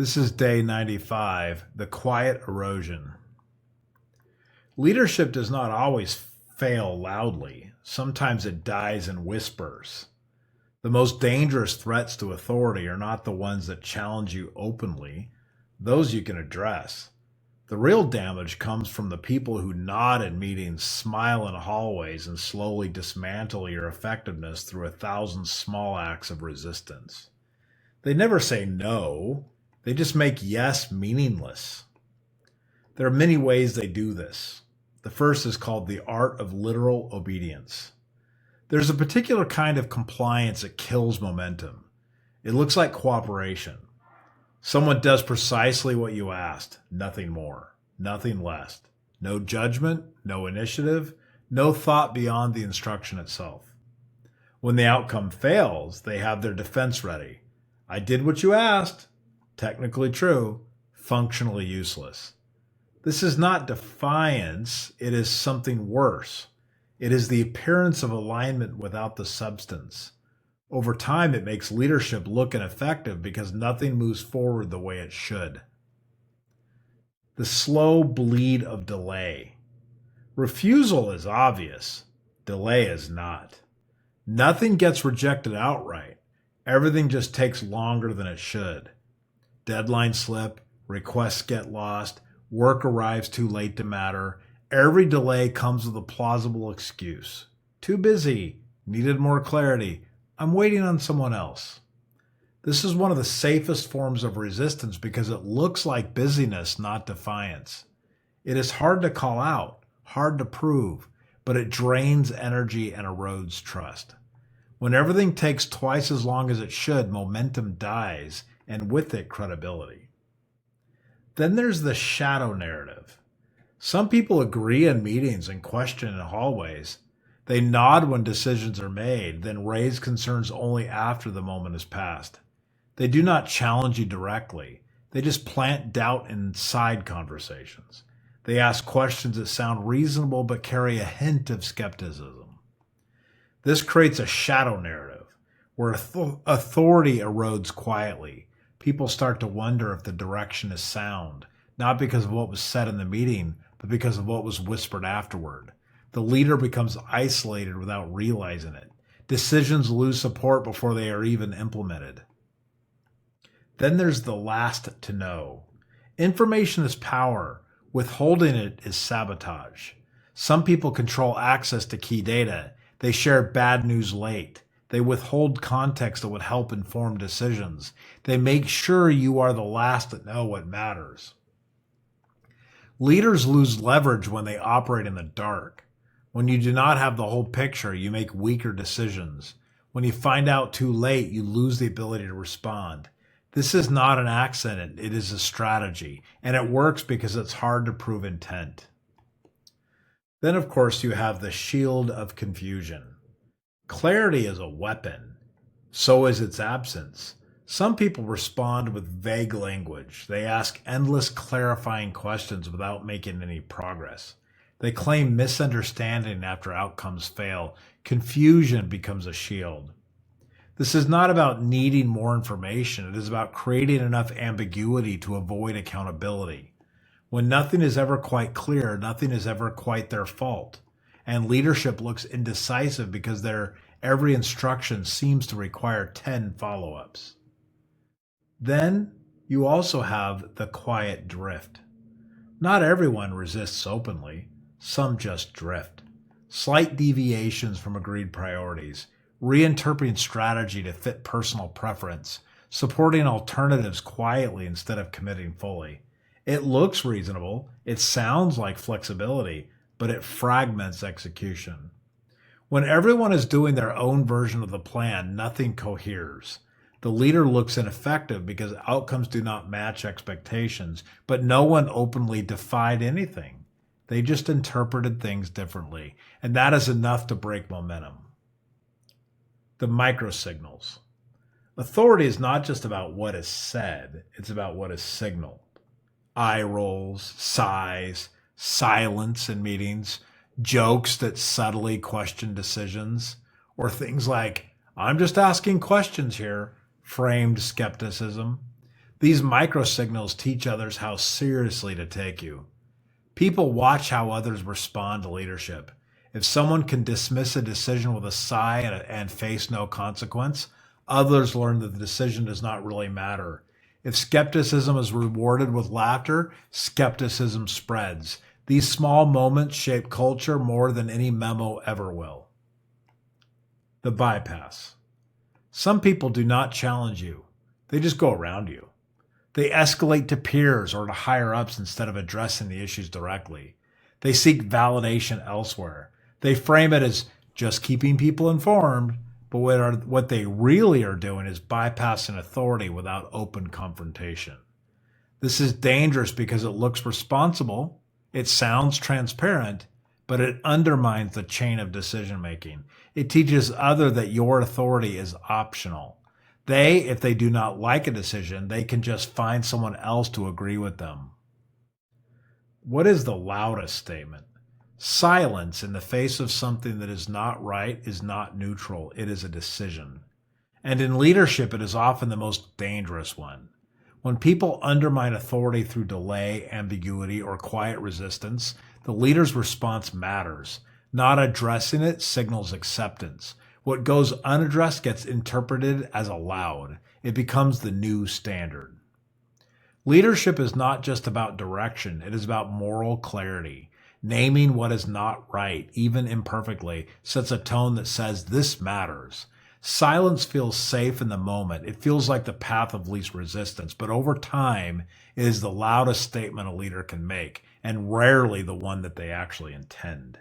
This is day 95, the quiet erosion. Leadership does not always fail loudly. Sometimes it dies in whispers. The most dangerous threats to authority are not the ones that challenge you openly. Those you can address. The real damage comes from the people who nod in meetings, smile in hallways, and slowly dismantle your effectiveness through 1,000 small acts of resistance. They never say no. They just make yes meaningless. There are many ways they do this. The first is called the art of literal obedience. There's a particular kind of compliance that kills momentum. It looks like cooperation. Someone does precisely what you asked, nothing more, nothing less. No judgment, no initiative, no thought beyond the instruction itself. When the outcome fails, they have their defense ready. I did what you asked. Technically true, functionally useless. This is not defiance, it is something worse. It is the appearance of alignment without the substance. Over time, it makes leadership look ineffective because nothing moves forward the way it should. The slow bleed of delay. Refusal is obvious. Delay is not. Nothing gets rejected outright. Everything just takes longer than it should. Deadlines slip, requests get lost, work arrives too late to matter. Every delay comes with a plausible excuse. Too busy, needed more clarity, I'm waiting on someone else. This is one of the safest forms of resistance because it looks like busyness, not defiance. It is hard to call out, hard to prove, but it drains energy and erodes trust. When everything takes twice as long as it should, momentum dies, and with it, credibility. Then there's the shadow narrative. Some people agree in meetings and question in hallways. They nod when decisions are made, then raise concerns only after the moment has passed. They do not challenge you directly. They just plant doubt in side conversations. They ask questions that sound reasonable but carry a hint of skepticism. This creates a shadow narrative where authority erodes quietly. People start to wonder if the direction is sound, not because of what was said in the meeting, but because of what was whispered afterward. The leader becomes isolated without realizing it. Decisions lose support before they are even implemented. Then there's the last to know. Information is power. Withholding it is sabotage. Some people control access to key data. They share bad news late. They withhold context that would help inform decisions. They make sure you are the last to know what matters. Leaders lose leverage when they operate in the dark. When you do not have the whole picture, you make weaker decisions. When you find out too late, you lose the ability to respond. This is not an accident, it is a strategy, and it works because it's hard to prove intent. Then, of course, you have the shield of confusion. Clarity is a weapon. So is its absence. Some people respond with vague language. They ask endless clarifying questions without making any progress. They claim misunderstanding after outcomes fail. Confusion becomes a shield. This is not about needing more information. It is about creating enough ambiguity to avoid accountability. When nothing is ever quite clear, nothing is ever quite their fault. And leadership looks indecisive because every instruction seems to require 10 follow-ups. Then you also have the quiet drift. Not everyone resists openly. Some just drift. Slight deviations from agreed priorities, reinterpreting strategy to fit personal preference, supporting alternatives quietly instead of committing fully. It looks reasonable. It sounds like flexibility, but it fragments execution. When everyone is doing their own version of the plan, nothing coheres. The leader looks ineffective because outcomes do not match expectations, but no one openly defied anything. They just interpreted things differently, and that is enough to break momentum. The microsignals. Authority is not just about what is said, it's about what is signaled. Eye rolls, sighs, silence in meetings, jokes that subtly question decisions, or things like, I'm just asking questions here, framed skepticism. These microsignals teach others how seriously to take you. People watch how others respond to leadership. If someone can dismiss a decision with a sigh and face no consequence, others learn that the decision does not really matter. If skepticism is rewarded with laughter, skepticism spreads. These small moments shape culture more than any memo ever will. The bypass. Some people do not challenge you. They just go around you. They escalate to peers or to higher ups instead of addressing the issues directly. They seek validation elsewhere. They frame it as just keeping people informed, but what they really are doing is bypassing authority without open confrontation. This is dangerous because it looks responsible, it sounds transparent, but it undermines the chain of decision making. It teaches others that your authority is optional. If they do not like a decision, they can just find someone else to agree with them. What is the loudest statement? Silence in the face of something that is not right is not neutral. It is a decision. And in leadership, it is often the most dangerous one. When people undermine authority through delay, ambiguity, or quiet resistance, the leader's response matters. Not addressing it signals acceptance. What goes unaddressed gets interpreted as allowed. It becomes the new standard. Leadership is not just about direction. It is about moral clarity. Naming what is not right, even imperfectly, sets a tone that says this matters. Silence feels safe in the moment. It feels like the path of least resistance, but over time, it is the loudest statement a leader can make, and rarely the one that they actually intend.